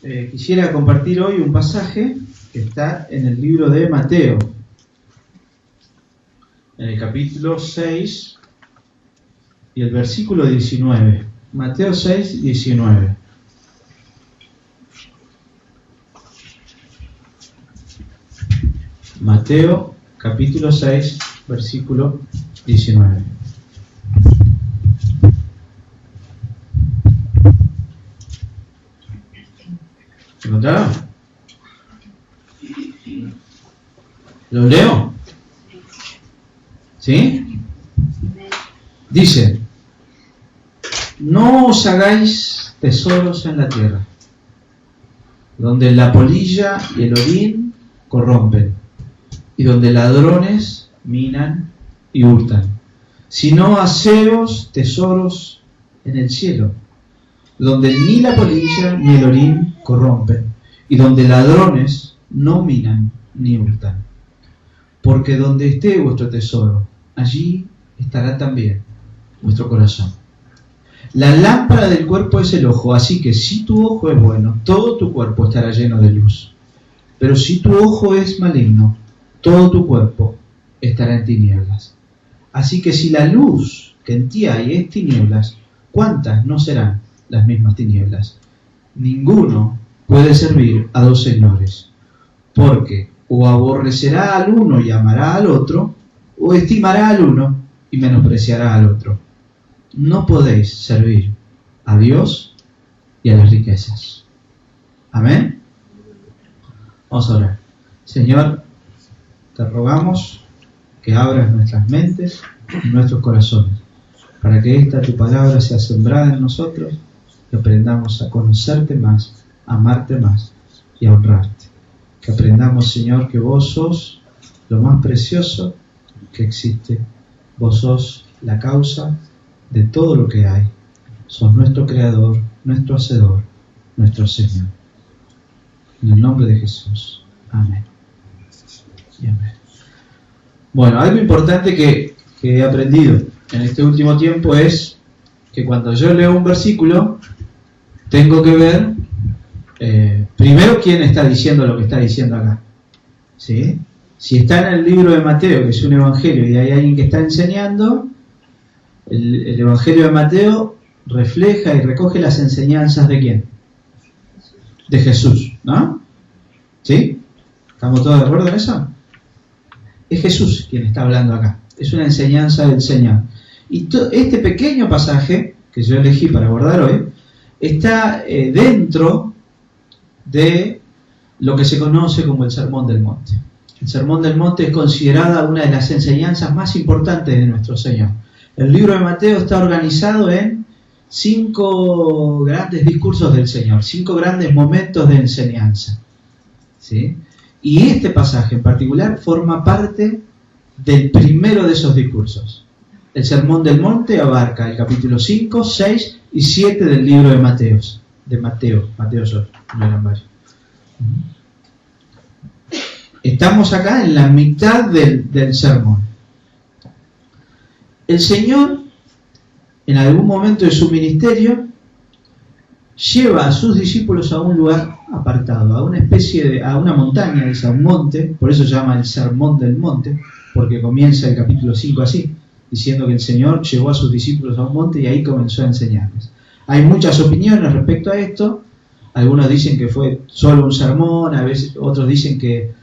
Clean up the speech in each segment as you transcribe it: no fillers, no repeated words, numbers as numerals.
Quisiera compartir hoy un pasaje que está en el libro de Mateo, en el capítulo 6 y el versículo 19. Mateo 6, 19. Mateo, capítulo 6, versículo 19. ¿Se encontraron? ¿Lo leo? ¿Sí? Dice: no os hagáis tesoros en la tierra, donde la polilla y el orín corrompen, y donde ladrones minan y hurtan, sino haceos tesoros en el cielo, donde ni la polilla ni el orín corrompen, y donde ladrones no minan ni hurtan. Porque donde esté vuestro tesoro, allí estará también vuestro corazón. La lámpara del cuerpo es el ojo, así que si tu ojo es bueno, todo tu cuerpo estará lleno de luz. Pero si tu ojo es maligno, todo tu cuerpo estará en tinieblas. Así que si la luz que en ti hay es tinieblas, ¿cuántas no serán las mismas tinieblas? Ninguno puede servir a dos señores, porque o aborrecerá al uno y amará al otro, o estimará al uno y menospreciará al otro. No podéis servir a Dios y a las riquezas. Amén. Vamos a orar. Señor, te rogamos que abras nuestras mentes y nuestros corazones, para que esta tu palabra sea sembrada en nosotros, que aprendamos a conocerte más, a amarte más y a honrarte. Que aprendamos, Señor, que vos sos lo más precioso que existe. Vos sos la causa de todo lo que hay. Sos nuestro Creador, nuestro Hacedor, nuestro Señor. En el nombre de Jesús. Amén. Y amén. Bueno, algo importante que he aprendido en este último tiempo es que cuando yo leo un versículo, tengo que ver primero quién está diciendo lo que está diciendo acá. ¿Sí? Si está en el libro de Mateo, que es un evangelio, y hay alguien que está enseñando, el evangelio de Mateo refleja y recoge las enseñanzas ¿de quién? De Jesús, ¿no? ¿Sí? ¿Estamos todos de acuerdo en eso? Es Jesús quien está hablando acá. Es una enseñanza del Señor. Y este pequeño pasaje que yo elegí para abordar hoy está dentro de lo que se conoce como el Sermón del Monte. El Sermón del Monte es considerada una de las enseñanzas más importantes de nuestro Señor. El libro de Mateo está organizado en 5 grandes discursos del Señor, 5 grandes momentos de enseñanza. ¿Sí? Y este pasaje en particular forma parte del primero de esos discursos. El Sermón del Monte abarca el capítulo 5, 6 y 7 del libro de Mateo solo, no eran varios. Estamos acá en la mitad del sermón. El Señor, en algún momento de su ministerio, lleva a sus discípulos a un lugar apartado, a una montaña, a un monte, por eso se llama el Sermón del Monte, porque comienza el capítulo 5 así, diciendo que el Señor llevó a sus discípulos a un monte y ahí comenzó a enseñarles. Hay muchas opiniones respecto a esto. Algunos dicen que fue solo un sermón, a veces otros dicen que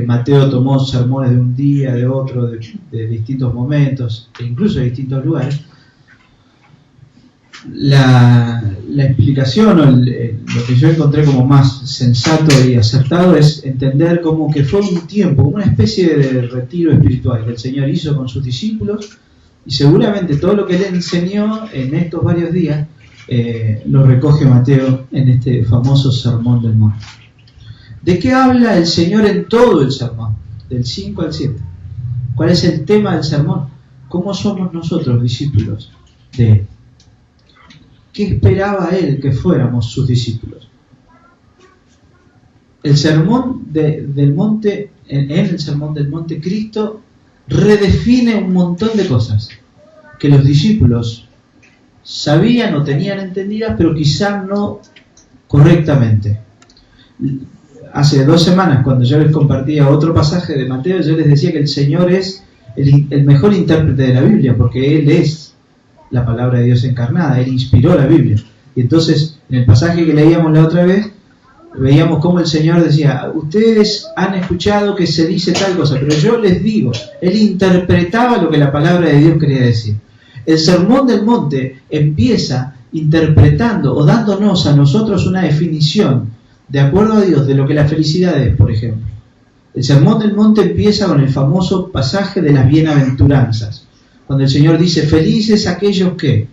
Mateo tomó sermones de un día, de otro, de distintos momentos, e incluso de distintos lugares. La explicación o lo que yo encontré como más sensato y acertado es entender como que fue un tiempo, una especie de retiro espiritual que el Señor hizo con sus discípulos, y seguramente todo lo que Él enseñó en estos varios días lo recoge Mateo en este famoso Sermón del Monte. ¿De qué habla el Señor en todo el sermón? Del 5 al 7. ¿Cuál es el tema del sermón? ¿Cómo somos nosotros discípulos de Él? ¿Qué esperaba Él que fuéramos sus discípulos? El Sermón del Monte, en el Sermón del Monte, Cristo redefine un montón de cosas que los discípulos sabían o tenían entendidas, pero quizá no correctamente. hace 2 semanas, cuando yo les compartía otro pasaje de Mateo, yo les decía que el Señor es el mejor intérprete de la Biblia, porque Él es la palabra de Dios encarnada, Él inspiró la Biblia. Y entonces, en el pasaje que leíamos la otra vez, veíamos cómo el Señor decía, ustedes han escuchado que se dice tal cosa, pero yo les digo, Él interpretaba lo que la palabra de Dios quería decir. El Sermón del Monte empieza interpretando o dándonos a nosotros una definición, de acuerdo a Dios, de lo que la felicidad es, por ejemplo. El Sermón del Monte empieza con el famoso pasaje de las bienaventuranzas, cuando el Señor dice, felices aquellos que...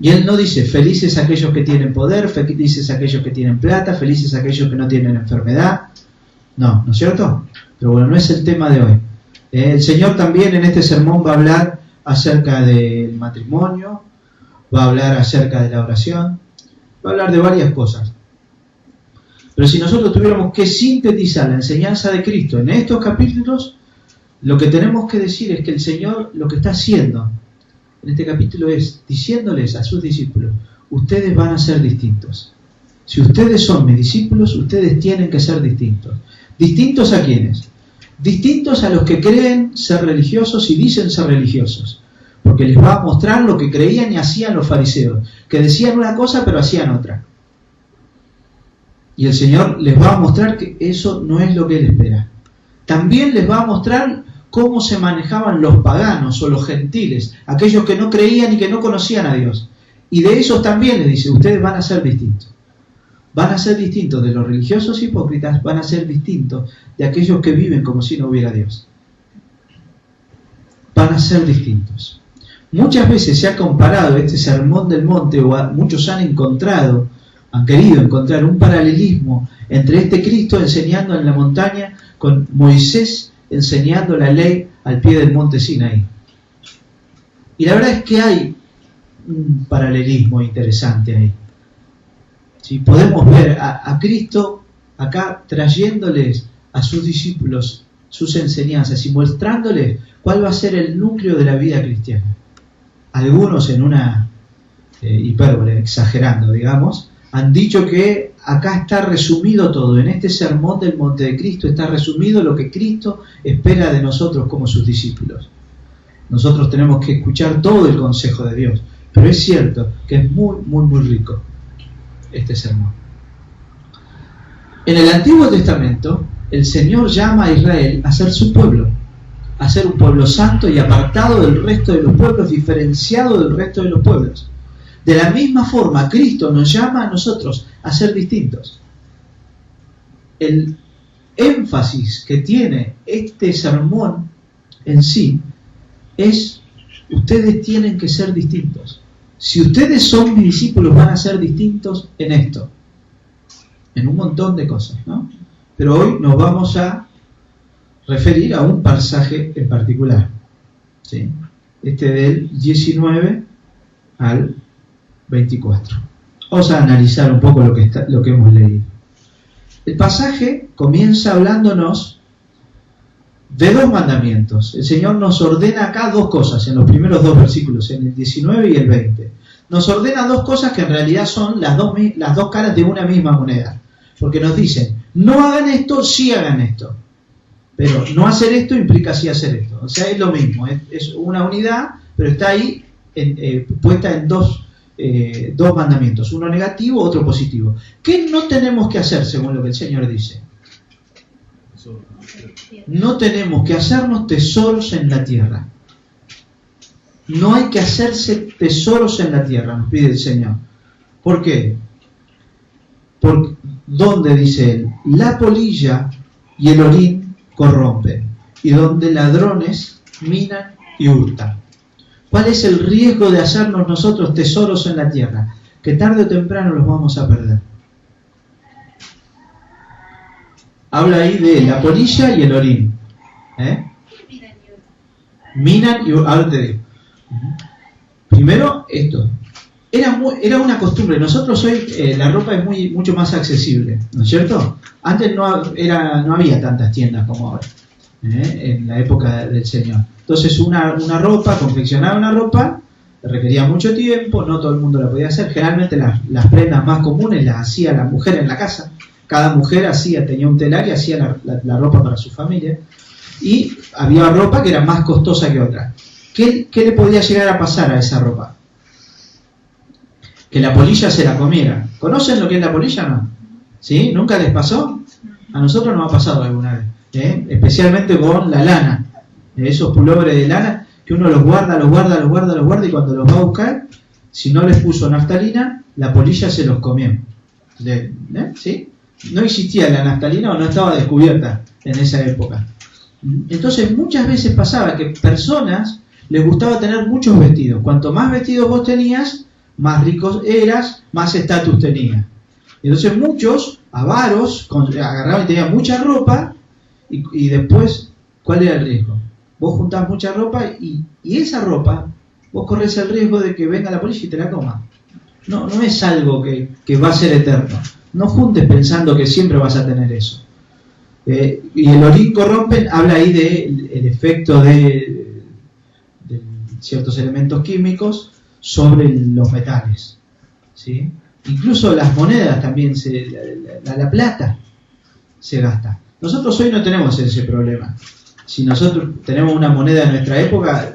Y Él no dice, felices aquellos que tienen poder, felices aquellos que tienen plata, felices aquellos que no tienen enfermedad. No, ¿no es cierto? Pero bueno, no es el tema de hoy. El Señor también en este sermón va a hablar acerca del matrimonio, va a hablar acerca de la oración, va a hablar de varias cosas. Pero si nosotros tuviéramos que sintetizar la enseñanza de Cristo en estos capítulos, lo que tenemos que decir es que el Señor lo que está haciendo en este capítulo es diciéndoles a sus discípulos, ustedes van a ser distintos. Si ustedes son mis discípulos, ustedes tienen que ser distintos. ¿Distintos a quiénes? Distintos a los que creen ser religiosos y dicen ser religiosos. Porque les va a mostrar lo que creían y hacían los fariseos, que decían una cosa pero hacían otra. Y el Señor les va a mostrar que eso no es lo que Él espera. También les va a mostrar cómo se manejaban los paganos o los gentiles, aquellos que no creían y que no conocían a Dios. Y de esos también les dice, ustedes van a ser distintos. Van a ser distintos de los religiosos hipócritas, van a ser distintos de aquellos que viven como si no hubiera Dios. Van a ser distintos. Muchas veces se ha comparado este sermón del monte, o muchos han querido encontrar un paralelismo entre este Cristo enseñando en la montaña con Moisés enseñando la ley al pie del monte Sinaí. Y la verdad es que hay un paralelismo interesante ahí. ¿Sí? Podemos ver a Cristo acá trayéndoles a sus discípulos sus enseñanzas y mostrándoles cuál va a ser el núcleo de la vida cristiana. Algunos en una hipérbole, exagerando, digamos, han dicho que acá está resumido todo, en este sermón del monte de Cristo está resumido lo que Cristo espera de nosotros como sus discípulos. Nosotros tenemos que escuchar todo el consejo de Dios, pero es cierto que es muy, muy, muy rico este sermón. En el Antiguo Testamento, el Señor llama a Israel a ser su pueblo, a ser un pueblo santo y apartado del resto de los pueblos, diferenciado del resto de los pueblos. De la misma forma, Cristo nos llama a nosotros a ser distintos. El énfasis que tiene este sermón en sí es, ustedes tienen que ser distintos. Si ustedes son mis discípulos, van a ser distintos en esto, en un montón de cosas, ¿no? Pero hoy nos vamos a referir a un pasaje en particular, ¿sí? Este del 19 al 24. Vamos a analizar un poco lo que hemos leído. El pasaje comienza hablándonos de 2 mandamientos. El Señor nos ordena acá 2 cosas en los primeros 2 versículos, en el 19 y el 20. Nos ordena 2 cosas que en realidad son las dos caras de una misma moneda. Porque nos dicen, no hagan esto, sí hagan esto. Pero no hacer esto implica sí hacer esto. O sea, es lo mismo, es una unidad, pero está ahí puesta en dos mandamientos, uno negativo, otro positivo. ¿Qué no tenemos que hacer según lo que el Señor dice? No tenemos que hacernos tesoros en la tierra. No hay que hacerse tesoros en la tierra, nos pide el Señor. ¿Por qué? Porque, ¿dónde dice Él? La polilla y el orín corrompen, y donde ladrones minan y hurtan. ¿Cuál es el riesgo de hacernos nosotros tesoros en la tierra? Que tarde o temprano los vamos a perder. Habla ahí de la polilla y el orín. Minan y ahora te digo. Primero, esto. Era una costumbre. Nosotros hoy la ropa es mucho más accesible, ¿no es cierto? Antes no había tantas tiendas como ahora, en la época del Señor. Entonces confeccionar una ropa requería mucho tiempo, no todo el mundo la podía hacer. Generalmente las prendas más comunes las hacía la mujer en la casa, cada mujer tenía un telar y hacía la ropa para su familia, y había ropa que era más costosa que otra. ¿Qué le podía llegar a pasar a esa ropa? Que la polilla se la comiera. ¿Conocen lo que es la polilla o no? ¿Sí? ¿Nunca les pasó? A nosotros nos ha pasado alguna vez, especialmente con la lana, esos pulobres de lana que uno los guarda y cuando los va a buscar, si no les puso naftalina, la polilla se los comió. ¿Sí? No existía la naftalina o no estaba descubierta en esa época. Entonces muchas veces pasaba que personas les gustaba tener muchos vestidos. Cuanto más vestidos vos tenías, más ricos eras, más estatus tenías. Entonces muchos avaros agarraban y tenían mucha ropa y después, ¿cuál era el riesgo? Vos juntás mucha ropa y esa ropa, vos corres el riesgo de que venga la polilla y te la coma. No es algo que va a ser eterno. No juntes pensando que siempre vas a tener eso. Y el orín corrompen habla ahí del efecto de ciertos elementos químicos sobre los metales, ¿sí? Incluso las monedas también, la plata se gasta. Nosotros hoy no tenemos ese problema. Si nosotros tenemos una moneda de nuestra época,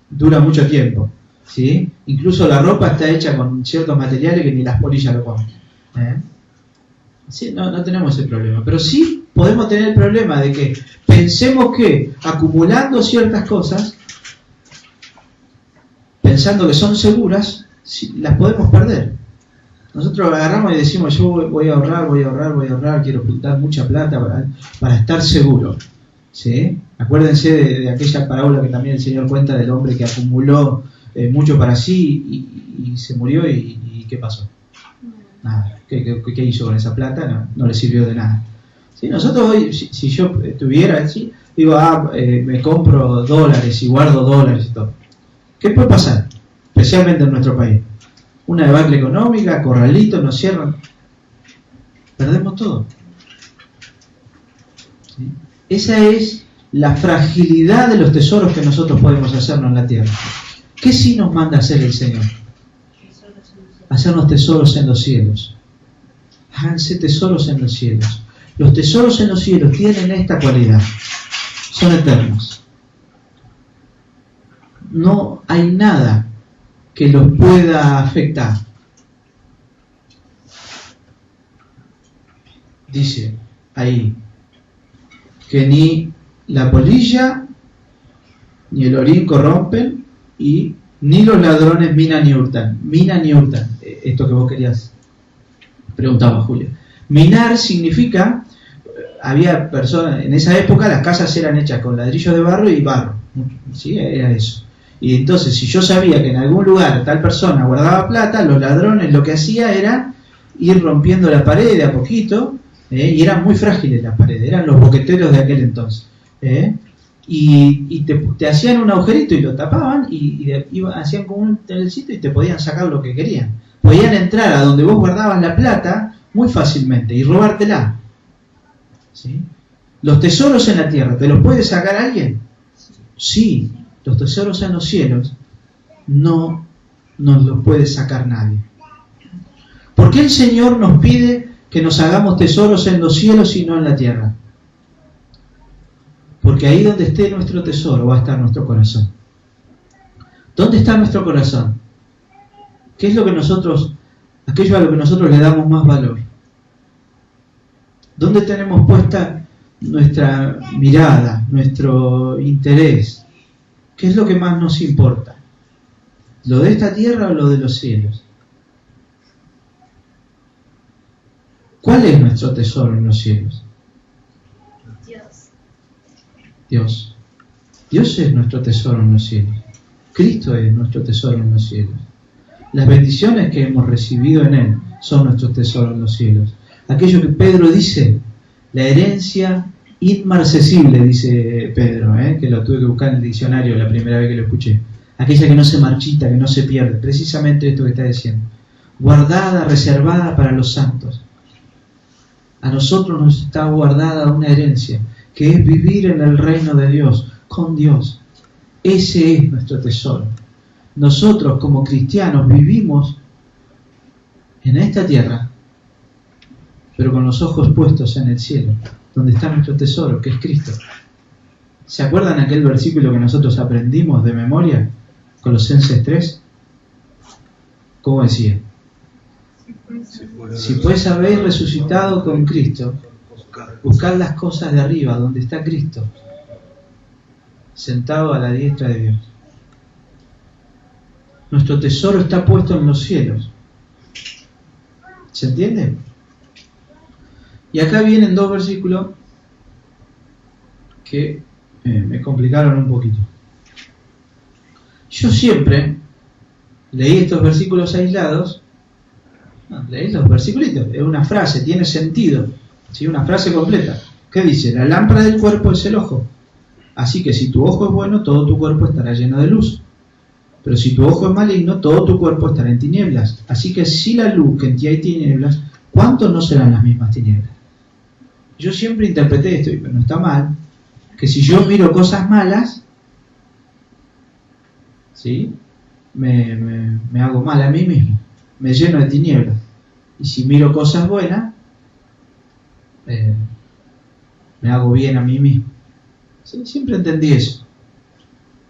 dura mucho tiempo, ¿sí? Incluso la ropa está hecha con ciertos materiales que ni las polillas lo comen. Sí, no tenemos ese problema. Pero sí podemos tener el problema de que pensemos que acumulando ciertas cosas, pensando que son seguras, las podemos perder. Nosotros agarramos y decimos, yo voy a ahorrar, quiero juntar mucha plata para estar seguro, ¿sí? Acuérdense de aquella parábola que también el Señor cuenta del hombre que acumuló mucho para sí y se murió y ¿qué pasó? Nada. ¿Qué hizo con esa plata? No le sirvió de nada. ¿Sí? Nosotros hoy, si yo estuviera así, digo, me compro dólares y guardo dólares y todo. ¿Qué puede pasar? Especialmente en nuestro país. Una debacle económica, corralitos, nos cierran. Perdemos todo. ¿Sí? Esa es la fragilidad de los tesoros que nosotros podemos hacernos en la tierra. ¿Qué sí nos manda a hacer el Señor? Hacernos tesoros en los cielos. Háganse tesoros en los cielos. Los tesoros en los cielos tienen esta cualidad. Son eternos. No hay nada que los pueda afectar. Dice ahí que ni la polilla ni el orín corrompen y ni los ladrones minan ni hurtan. Minan ni hurtan. Esto que vos querías preguntaba Julia. Minar significa, había personas, en esa época las casas eran hechas con ladrillos de barro y barro, ¿sí? Era eso. Y entonces, si yo sabía que en algún lugar tal persona guardaba plata, los ladrones lo que hacía era ir rompiendo la pared de a poquito, y eran muy frágiles las paredes, eran los boqueteros de aquel entonces. Y te hacían un agujerito y lo tapaban y hacían como un telcito y te podían sacar lo que querían. Podían entrar a donde vos guardabas la plata muy fácilmente y robártela. ¿Sí? Los tesoros en la tierra, ¿te los puede sacar alguien? Sí, los tesoros en los cielos no nos los puede sacar nadie. ¿Por qué el Señor nos pide que nos hagamos tesoros en los cielos y no en la tierra? Porque ahí donde esté nuestro tesoro va a estar nuestro corazón. ¿Dónde está nuestro corazón? ¿Qué es lo que aquello a lo que nosotros le damos más valor? ¿Dónde tenemos puesta nuestra mirada, nuestro interés? ¿Qué es lo que más nos importa? ¿Lo de esta tierra o lo de los cielos? ¿Cuál es nuestro tesoro en los cielos? Dios. Dios es nuestro tesoro en los cielos. Cristo es nuestro tesoro en los cielos. Las bendiciones que hemos recibido en Él son nuestros tesoros en los cielos. Aquello que Pedro dice, la herencia inmarcesible, dice Pedro, que lo tuve que buscar en el diccionario la primera vez que lo escuché. Aquella que no se marchita, que no se pierde. Precisamente esto que está diciendo. Guardada, reservada para los santos. A nosotros nos está guardada una herencia, que es vivir en el reino de Dios, con Dios. Ese es nuestro tesoro. Nosotros como cristianos vivimos en esta tierra pero con los ojos puestos en el cielo, donde está nuestro tesoro, que es Cristo. ¿Se acuerdan aquel versículo que nosotros aprendimos de memoria? Colosenses 3. ¿Cómo decía? Si pues habéis resucitado con Cristo, buscad las cosas de arriba, donde está Cristo, sentado a la diestra de Dios. Nuestro tesoro está puesto en los cielos. ¿Se entiende? Y acá vienen dos versículos que me complicaron un poquito. Yo siempre leí estos versículos aislados. Leí los versículos, es una frase, tiene sentido, ¿sí? Una frase completa. ¿Qué dice? La lámpara del cuerpo es el ojo. Así que si tu ojo es bueno, todo tu cuerpo estará lleno de luz. Pero si tu ojo es maligno, todo tu cuerpo estará en tinieblas. Así que si la luz que en ti hay tinieblas, ¿cuántos no serán las mismas tinieblas? Yo siempre interpreté esto, pero no está mal, que si yo miro cosas malas, ¿sí? me hago mal a mí mismo, me lleno de tinieblas. Y si miro cosas buenas, me hago bien a mí mismo. ¿Sí? Siempre entendí eso.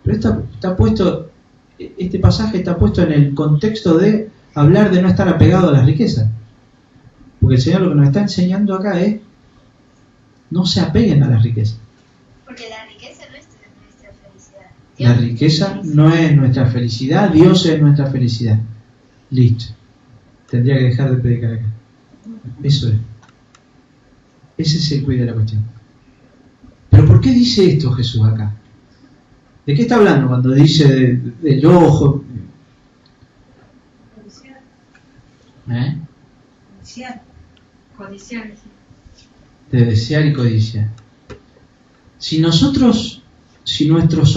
Pero está puesto, este pasaje está puesto en el contexto de hablar de no estar apegado a las riquezas. Porque el Señor lo que nos está enseñando acá es: no se apeguen a las riquezas. Porque la riqueza no es nuestra felicidad. La riqueza no es nuestra felicidad, Dios es nuestra felicidad. Listo. Tendría que dejar de predicar acá. Eso es. Ese es el cuid de la cuestión. Pero ¿por qué dice esto Jesús acá? ¿De qué está hablando cuando dice del ojo? Codiciar. De desear y codiciar. Si nuestros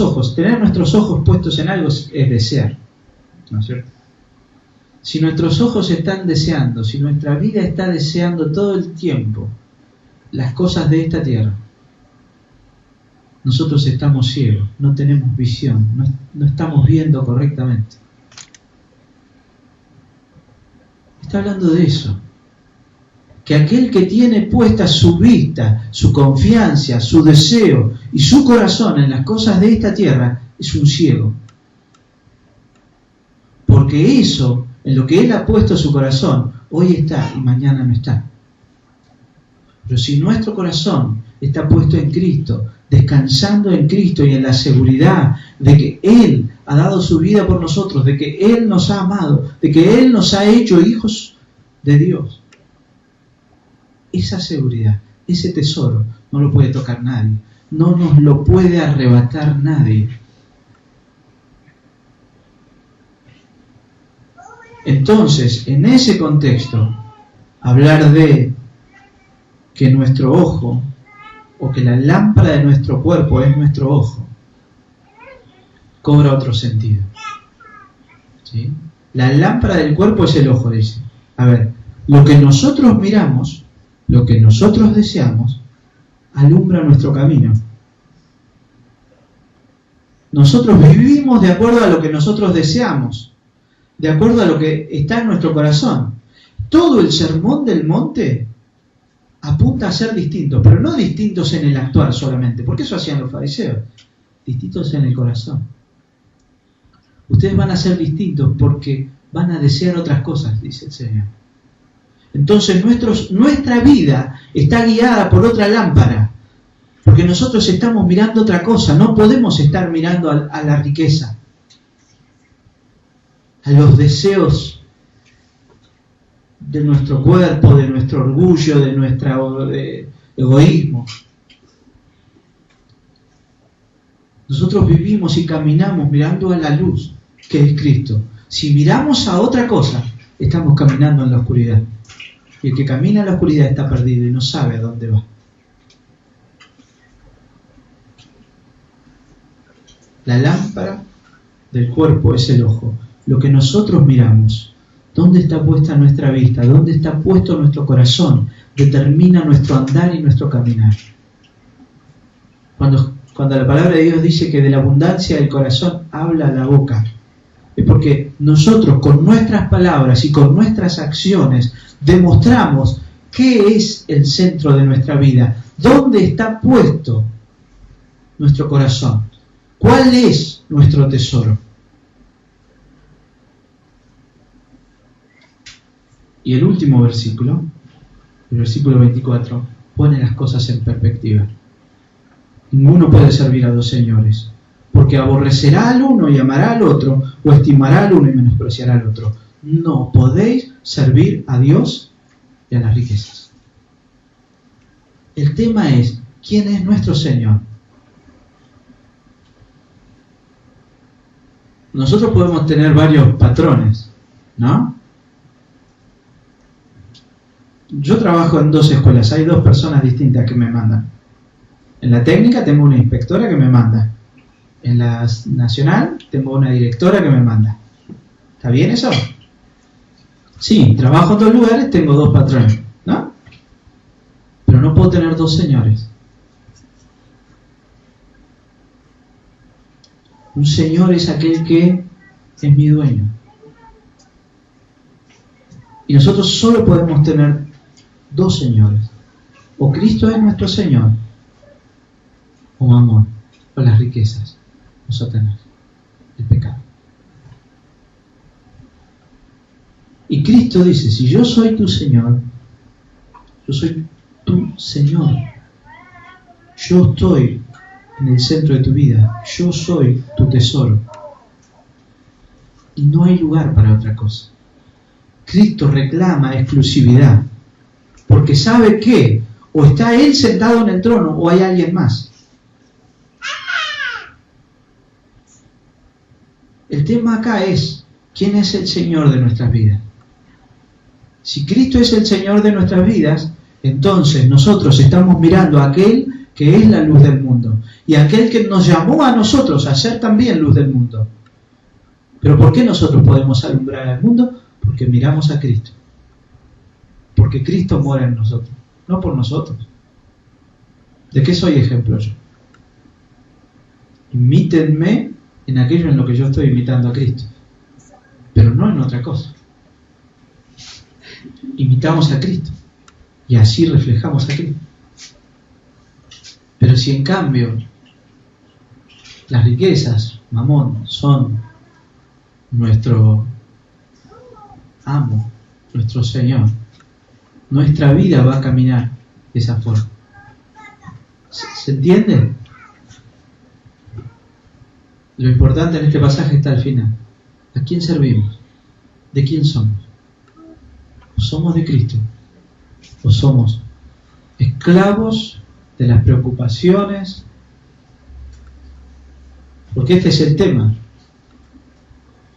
ojos, tener nuestros ojos puestos en algo es desear, ¿no es cierto? Si nuestros ojos están deseando, si nuestra vida está deseando todo el tiempo las cosas de esta tierra, nosotros estamos ciegos, no tenemos visión, no estamos viendo correctamente. Está hablando de eso. Que aquel que tiene puesta su vista, su confianza, su deseo y su corazón en las cosas de esta tierra es un ciego. Porque eso, en lo que él ha puesto su corazón, hoy está y mañana no está. Pero si nuestro corazón está puesto en Cristo, descansando en Cristo y en la seguridad de que Él ha dado su vida por nosotros, de que Él nos ha amado, de que Él nos ha hecho hijos de Dios, esa seguridad, ese tesoro, no lo puede tocar nadie, no nos lo puede arrebatar nadie. Entonces, en ese contexto, hablar de que nuestro ojo, o que la lámpara de nuestro cuerpo es nuestro ojo, cobra otro sentido. ¿Sí? La lámpara del cuerpo es el ojo, dice. A ver, lo que nosotros miramos, lo que nosotros deseamos, alumbra nuestro camino. Nosotros vivimos de acuerdo a lo que nosotros deseamos, de acuerdo a lo que está en nuestro corazón. Todo el sermón del monte apunta a ser distintos, pero no distintos en el actuar solamente, porque eso hacían los fariseos, distintos en el corazón. Ustedes van a ser distintos porque van a desear otras cosas, dice el Señor. Entonces nuestra vida está guiada por otra lámpara, porque nosotros estamos mirando otra cosa, no podemos estar mirando a la riqueza, a los deseos de nuestro cuerpo, de nuestro orgullo, de nuestro egoísmo. Nosotros vivimos y caminamos mirando a la luz, que es Cristo. Si miramos a otra cosa, estamos caminando en la oscuridad. Y el que camina en la oscuridad está perdido y no sabe a dónde va. La lámpara del cuerpo es el ojo. Lo que nosotros miramos, dónde está puesta nuestra vista, dónde está puesto nuestro corazón, determina nuestro andar y nuestro caminar. Cuando la palabra de Dios dice que de la abundancia del corazón habla la boca, es porque nosotros con nuestras palabras y con nuestras acciones demostramos ¿Qué es el centro de nuestra vida? ¿Dónde está puesto nuestro corazón? ¿Cuál es nuestro tesoro? Y el último versículo, el versículo 24, pone las cosas en perspectiva. Ninguno puede servir a dos señores, porque aborrecerá al uno y amará al otro, o estimará al uno y menospreciará al otro. No podéis servir a Dios y a las riquezas. El tema es, ¿quién es nuestro Señor? Nosotros podemos tener varios patrones, ¿no? Yo trabajo en 2 escuelas, hay 2 personas distintas que me mandan. En la técnica tengo una inspectora que me manda. En la nacional tengo una directora que me manda. ¿Está bien eso? Sí, trabajo en 2 lugares, tengo 2 patrones, ¿no? Pero no puedo tener 2 señores. Un señor es aquel que es mi dueño. Y nosotros solo podemos tener 2 señores. O Cristo es nuestro Señor, o Mamón, o las riquezas, o Satanás, el pecado. Y Cristo dice, si yo soy tu Señor, yo soy tu Señor. Yo estoy en el centro de tu vida. Yo soy tu tesoro. Y no hay lugar para otra cosa. Cristo reclama exclusividad, porque sabe que o está Él sentado en el trono o hay alguien más. El tema acá es, ¿quién es el Señor de nuestras vidas? Si Cristo es el Señor de nuestras vidas, entonces nosotros estamos mirando a aquel que es la luz del mundo y aquel que nos llamó a nosotros a ser también luz del mundo. ¿Pero por qué nosotros podemos alumbrar al mundo? Porque miramos a Cristo. Porque Cristo mora en nosotros, no por nosotros. ¿De qué soy ejemplo yo? Imítenme en aquello en lo que yo estoy imitando a Cristo, pero no en otra cosa. Imitamos a Cristo y así reflejamos a Cristo. Pero si en cambio las riquezas, Mamón, son nuestro amo, nuestro Señor, nuestra vida va a caminar de esa forma. ¿Se entiende? Lo importante en este pasaje está al final. ¿A quién servimos? ¿De quién somos? ¿O somos de Cristo? ¿O somos esclavos de las preocupaciones? Porque este es el tema.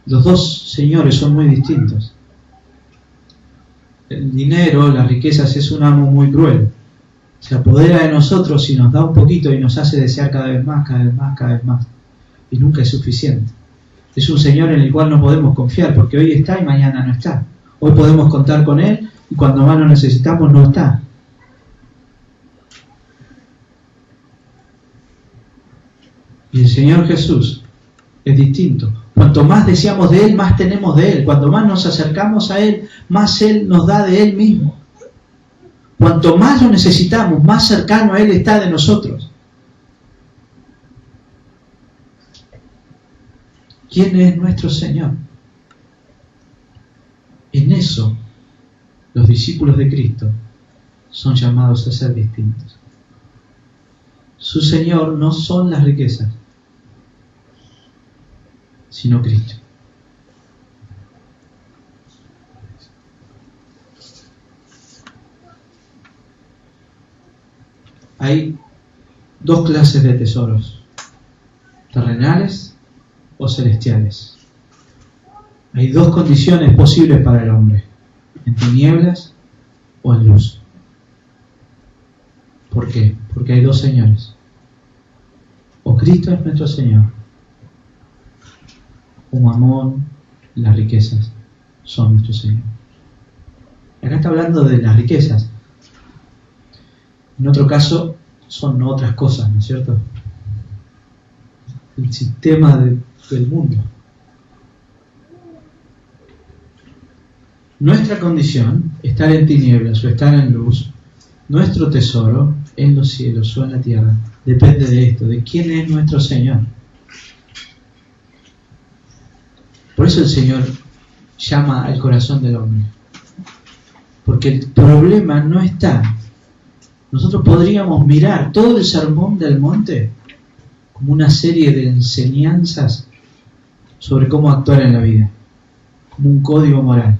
Los 2 señores son muy distintos. El dinero, las riquezas, es un amo muy cruel. Se apodera de nosotros y nos da un poquito y nos hace desear cada vez más, cada vez más, cada vez más. Y nunca es suficiente. Es un Señor en el cual no podemos confiar, porque hoy está y mañana no está. Hoy podemos contar con Él y cuando más lo necesitamos no está. Y el Señor Jesús es distinto. Cuanto más deseamos de Él, más tenemos de Él. Cuanto más nos acercamos a Él, más Él nos da de Él mismo. Cuanto más lo necesitamos, más cercano a Él está de nosotros. ¿Quién es nuestro Señor? En eso, los discípulos de Cristo son llamados a ser distintos. Su Señor no son las riquezas, sino Cristo. Hay 2 clases de tesoros, terrenales o celestiales. Hay 2 condiciones posibles para el hombre, en tinieblas o en luz. ¿Por qué? Porque hay 2 señores. O Cristo es nuestro Señor, o Mamón, las riquezas, son nuestro Señor. Acá está hablando de las riquezas. En otro caso, son otras cosas, ¿no es cierto? El sistema del mundo. nuestra condición, estar en tinieblas o estar en luz, nuestro tesoro en los cielos o en la tierra, depende de esto, de quién es nuestro Señor. Por eso el Señor llama al corazón del hombre. Porque el problema no está. Nosotros podríamos mirar todo el sermón del monte como una serie de enseñanzas sobre cómo actuar en la vida, como un código moral.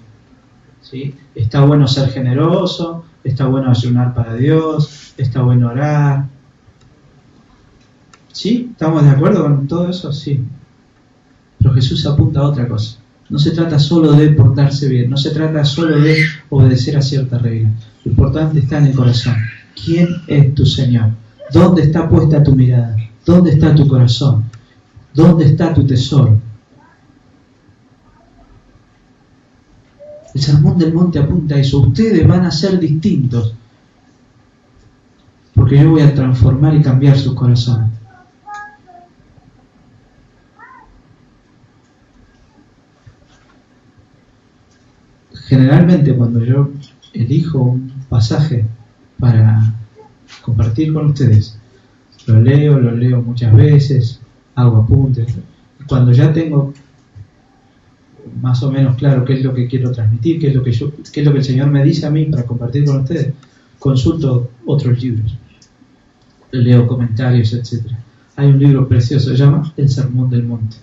¿Sí? Está bueno ser generoso, está bueno ayunar para Dios, está bueno orar. ¿Sí? ¿Estamos de acuerdo con todo eso? Sí. Pero Jesús apunta a otra cosa. No se trata solo de portarse bien, no se trata solo de obedecer a ciertas reglas. Lo importante está en el corazón. ¿Quién es tu Señor? ¿Dónde está puesta tu mirada? ¿Dónde está tu corazón? ¿Dónde está tu tesoro? El sermón del monte apunta a eso. Ustedes van a ser distintos, porque yo voy a transformar y cambiar sus corazones. Generalmente cuando yo elijo un pasaje para compartir con ustedes, lo leo muchas veces, hago apuntes. Cuando ya tengo más o menos claro qué es lo que quiero transmitir, qué es lo que el Señor me dice a mí para compartir con ustedes, consulto otros libros, leo comentarios, etc. Hay un libro precioso, se llama El Sermón del Monte,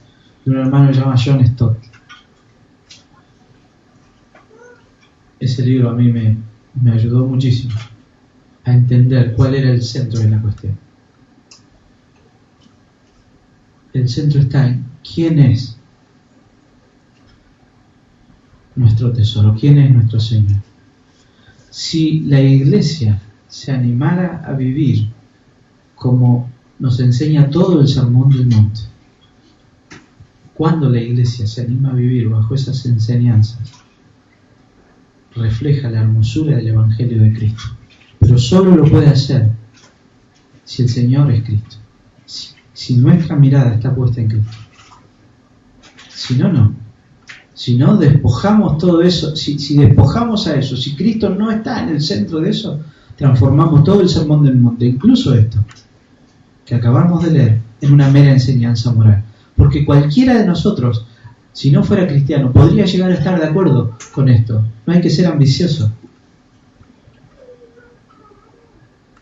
de un hermano que se llama John Stott. Ese libro a mí me ayudó muchísimo a entender cuál era el centro de la cuestión. El centro está en quién es nuestro tesoro, quién es nuestro Señor. Si la iglesia se animara a vivir como nos enseña todo el Sermón del Monte, cuando la iglesia se anima a vivir bajo esas enseñanzas, refleja la hermosura del Evangelio de Cristo. Pero solo lo puede hacer si el Señor es Cristo, si nuestra mirada está puesta en Cristo. Si no, no. Si no despojamos todo eso, si despojamos a eso, si Cristo no está en el centro de eso, transformamos todo el Sermón del Monte, incluso esto que acabamos de leer, en una mera enseñanza moral. Porque cualquiera de nosotros, si no fuera cristiano, podría llegar a estar de acuerdo con esto. No hay que ser ambicioso.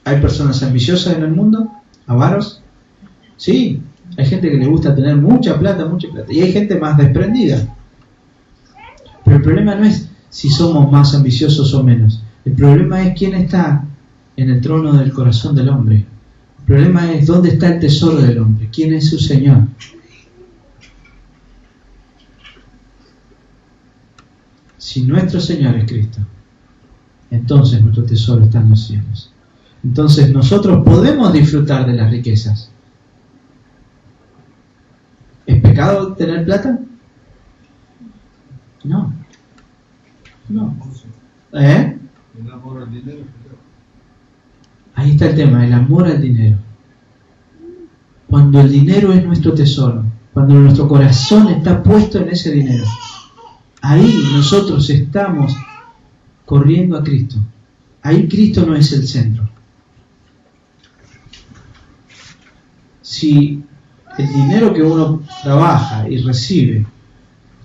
¿Hay personas ambiciosas en el mundo? ¿Avaros? Sí. Hay gente que le gusta tener mucha plata. Y hay gente más desprendida. Pero el problema no es si somos más ambiciosos o menos. El problema es quién está en el trono del corazón del hombre. El problema es dónde está el tesoro del hombre. ¿Quién es su Señor? Si nuestro Señor es Cristo, entonces nuestro tesoro está en los cielos. Entonces nosotros podemos disfrutar de las riquezas. ¿Es pecado tener plata? No. ¿Eh? El amor al dinero. Ahí está el tema, el amor al dinero. Cuando el dinero es nuestro tesoro, cuando nuestro corazón está puesto en ese dinero, ahí nosotros estamos corriendo a Cristo. Ahí Cristo no es el centro. Si el dinero que uno trabaja y recibe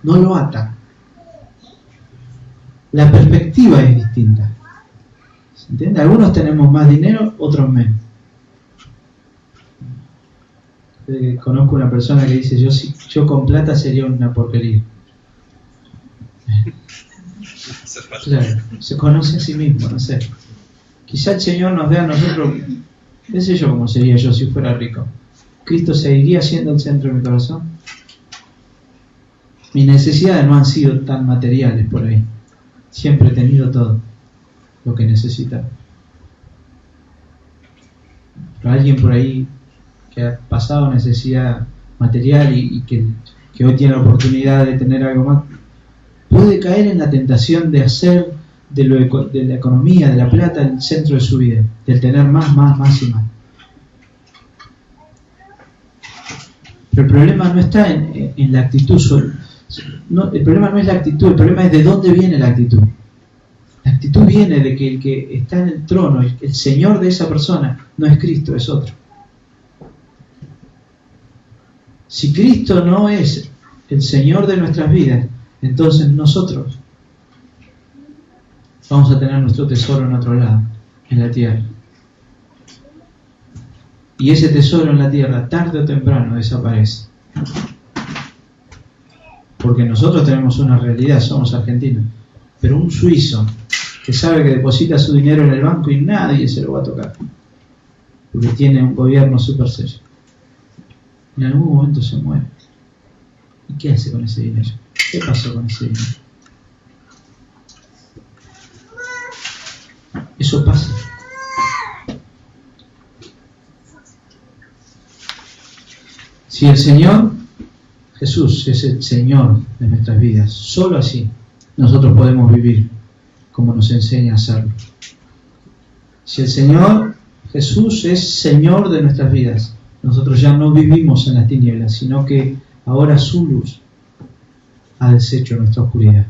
no lo ata, la perspectiva es distinta. ¿Se entiende? Algunos tenemos más dinero, otros menos. Conozco una persona que dice, yo con plata sería una porquería. Claro, se conoce a sí mismo, no sé. Quizá el Señor nos dé a nosotros, qué sé yo cómo sería yo si fuera rico. ¿Cristo seguiría siendo el centro de mi corazón? Mis necesidades no han sido tan materiales por ahí. Siempre he tenido todo lo que necesitaba. Pero alguien por ahí que ha pasado necesidad material y que hoy tiene la oportunidad de tener algo más, puede caer en la tentación de hacer de la economía, de la plata, el centro de su vida, del tener más y más. Pero el problema no está en la actitud No, el problema no es la actitud, el problema es de dónde viene la actitud. La actitud viene de que el que está en el trono, el Señor de esa persona, no es Cristo, es otro. Si Cristo no es el Señor de nuestras vidas, entonces nosotros vamos a tener nuestro tesoro en otro lado, en la tierra. Y ese tesoro en la tierra, tarde o temprano, desaparece. Porque nosotros tenemos una realidad, somos argentinos. Pero un suizo que sabe que deposita su dinero en el banco y nadie se lo va a tocar, porque tiene un gobierno súper serio, en algún momento se muere. ¿Y qué hace con ese dinero? ¿Qué pasó con ese dinero? Eso pasa. Si el Señor Jesús es el Señor de nuestras vidas, solo así nosotros podemos vivir como nos enseña a hacerlo. Si el Señor Jesús es Señor de nuestras vidas, nosotros ya no vivimos en las tinieblas, sino que ahora su luz ha deshecho nuestra oscuridad.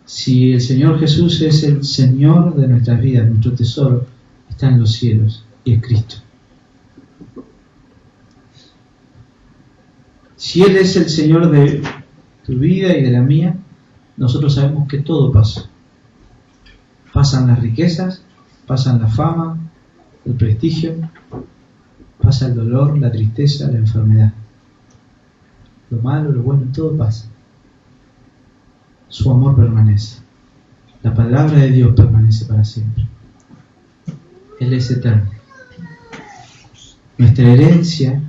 Si el Señor Jesús es el Señor de nuestras vidas, nuestro tesoro está en los cielos y es Cristo. Si Él es el Señor de tu vida y de la mía, nosotros sabemos que todo pasa. Pasan las riquezas, pasan la fama, el prestigio, pasa el dolor, la tristeza, la enfermedad. Lo malo, lo bueno, todo pasa. Su amor permanece. La palabra de Dios permanece para siempre. Él es eterno. Nuestra herencia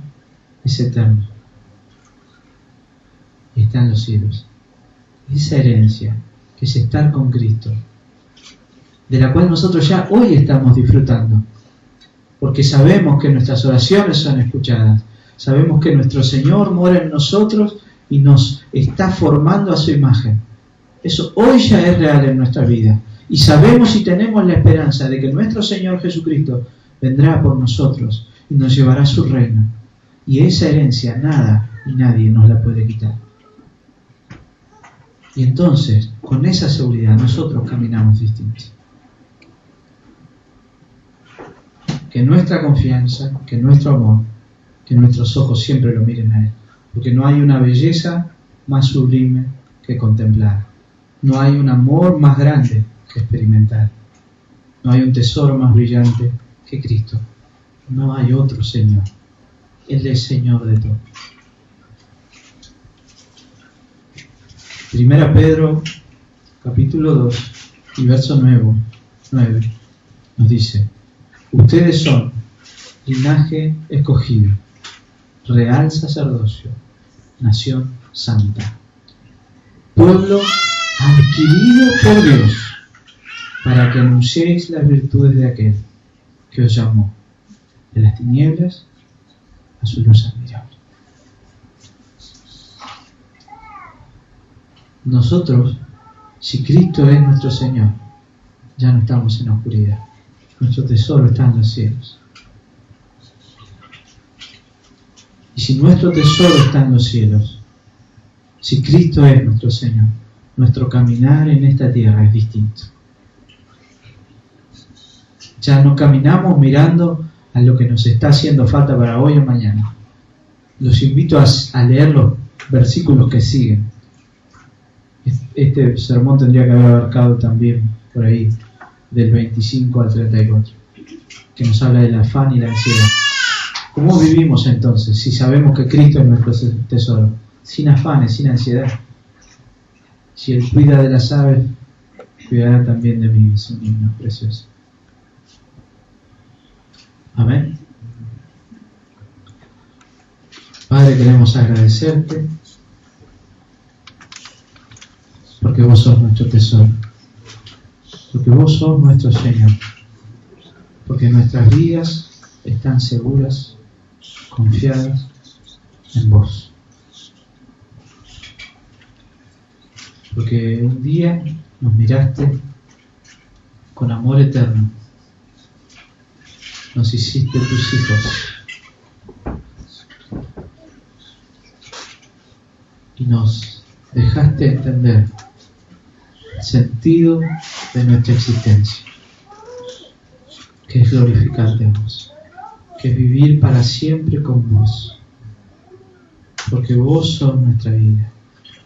es eterna. Y está en los cielos. Esa herencia, que es estar con Cristo, de la cual nosotros ya hoy estamos disfrutando, porque sabemos que nuestras oraciones son escuchadas, sabemos que nuestro Señor mora en nosotros y nos está formando a su imagen. Eso hoy ya es real en nuestra vida, y sabemos y tenemos la esperanza de que nuestro Señor Jesucristo vendrá por nosotros y nos llevará a su reino, y esa herencia nada y nadie nos la puede quitar. Y entonces, con esa seguridad, nosotros caminamos distintos. Que nuestra confianza, que nuestro amor, que nuestros ojos siempre lo miren a Él. Porque no hay una belleza más sublime que contemplar. No hay un amor más grande que experimentar. No hay un tesoro más brillante que Cristo. No hay otro Señor. Él es Señor de todo. 1 Pedro, capítulo 2, y verso 9, nos dice: ustedes son linaje escogido, real sacerdocio, nación santa, pueblo adquirido por Dios, para que anunciéis las virtudes de aquel que os llamó de las tinieblas a su luz admirable. Nosotros, si Cristo es nuestro Señor, ya no estamos en la oscuridad. Nuestro tesoro está en los cielos. Y si nuestro tesoro está en los cielos, si Cristo es nuestro Señor, nuestro caminar en esta tierra es distinto. Ya no caminamos mirando a lo que nos está haciendo falta para hoy o mañana. Los invito a leer los versículos que siguen. Este sermón tendría que haber abarcado también por ahí del 25 al 34, que nos habla del afán y la ansiedad. ¿Cómo vivimos entonces si sabemos que Cristo es nuestro tesoro? Sin afanes, sin ansiedad. Si Él cuida de las aves, cuidará también de mí. Es un himno precioso. Amén. Padre, queremos agradecerte porque vos sos nuestro tesoro, porque vos sos nuestro Señor, porque nuestras vidas están seguras, confiadas en vos. Porque un día nos miraste con amor eterno, nos hiciste tus hijos, nos dejaste entender el sentido de nuestra existencia, que es glorificarte a vos, que es vivir para siempre con vos, porque vos sos nuestra vida,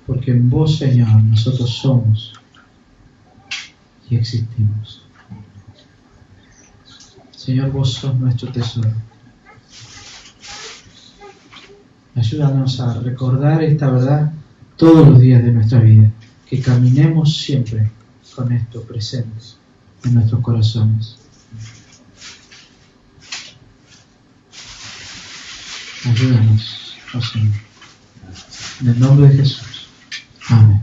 porque en vos, Señor, nosotros somos y existimos. Señor, vos sos nuestro tesoro. Ayúdanos a recordar esta verdad todos los días de nuestra vida, que caminemos siempre con esto presente en nuestros corazones. Ayúdanos, oh Señor. En el nombre de Jesús. Amén.